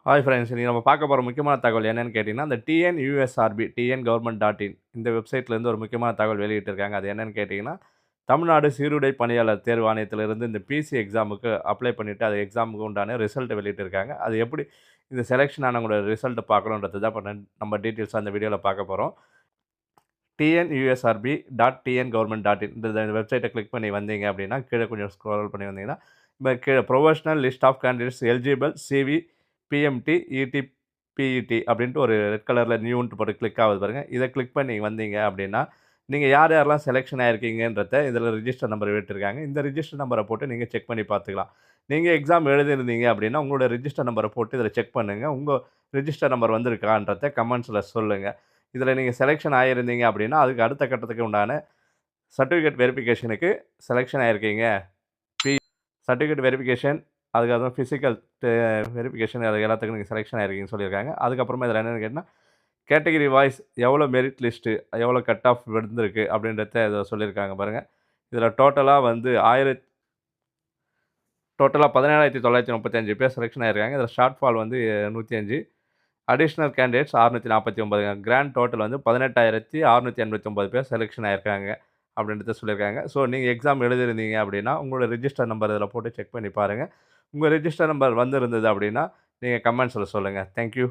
Hi friends. இன்னைக்கு நம்ம பார்க்க போற முக்கியமான தகவல் என்னன்னு கேட்டீங்கன்னா, அந்த டிஎன்யூஎஸ்ஆர்பி TNGovernment.in இந்த வெப்சைட்லேருந்து ஒரு முக்கியமான தகவல் வெளியிட்டிருக்காங்க. அது என்னன்னு கேட்டீங்கன்னா, தமிழ்நாடு சீருடை பணியாளர் தேர்வு ஆணையத்திலிருந்து இந்த பிசி எக்ஸாமுக்கு அப்ளை பண்ணிட்டு, அது எக்ஸாமுக்கு உண்டான ரிசல்ட்ட வெளியிட்டிருக்காங்க. அது எப்படி இந்த செலக்ஷன் ஆனவங்களோட ரிசல்ட்ட பார்க்கணுன்றது தான் இப்ப நம்ம டீட்டெயில்ஸா இந்த வீடியோல பார்க்க போறோம். TNUSRB.TNGovernment.in இந்த வெப்சைட்ட கிளிக் பண்ணி வந்தீங்க அப்படின்னா, கீழ கொஞ்சம் ஸ்க்ரோல் பண்ணி வந்தீங்கன்னா, இந்த கீழ professional list of candidates eligible CV PMT ET PET அப்படின்ட்டு ஒரு ரெட் கலர்ல நியூன்ட்டு போட்டு கிளிக் ஆகுது பாருங்க. இத கிளிக் பண்ணி வந்தீங்க அப்படின்னா, நீங்க யார் யாரெல்லாம் செலக்ஷன் ஆயிருக்கீங்கன்றத இதில ரிஜிஸ்டர் நம்பர் விட்டுருக்காங்க. இந்த ரிஜிஸ்டர் நம்பர போட்டு நீங்க செக் பண்ணி பார்த்துக்கலாம். நீங்க எக்ஸாம் எழுதியிருந்தீங்க அப்படின்னா, உங்களோட ரிஜிஸ்டர் நம்பர போட்டு இதில செக் பண்ணுங்க. உங்க ரிஜிஸ்டர் நம்பர் வந்திருக்கான்றத கமெண்ட்ஸ்ல சொல்லுங்க. இதில நீங்க செலக்ஷன் ஆயிருந்தீங்க அப்படின்னா, அதுக்கு அடுத்த கட்டத்துக்கு உண்டான சர்டிஃபிகேட் வெரிஃபிகேஷனுக்கு செலக்ஷன் ஆயிருக்கீங்க. சர்டிஃபிகேட் வெரிஃபிகேஷன், அதுக்கப்புறம் ஃபிசிக்கல் வெரிஃபிகேஷன் அது எல்லாத்துக்கும் நீங்க செலக்ஷன் ஆயிருக்கீங்கன்னு சொல்லியிருக்காங்க. அதுக்கப்புறமா இதில என்னன்னு கேட்டீங்கன்னா, கேட்டகரி வாய்ஸ் எவ்வளோ மெரிட் லிஸ்ட்டு, எவ்வளோ கட் ஆஃப் விழுந்திருக்கு அப்படின்றத இதில சொல்லியிருக்காங்க பாருங்க. இதில டோட்டலா வந்து டோட்டலா 17,935 பேர் செலக்ஷன் ஆயிருக்காங்க. இதில ஷார்ட் ஃபால் வந்து 105. Additional candidates 649. கிராண்ட் டோட்டல் வந்து 18,689 பேர் செலக்ஷன் ஆயிருக்காங்க அப்படின்றத சொல்லியிருக்காங்க. ஸோ நீங்க எக்ஸாம் எழுதியிருந்தீங்க அப்படின்னா, உங்களோட ரிஜிஸ்டர் நம்பர் இதில போட்டு செக் பண்ணி பாருங்க. உங்க ரிஜிஸ்டர் நம்பர் வந்திருந்தது அப்படின்னா, நீங்க கமெண்ட்ஸ்ல சொல்லுங்க. Thank you.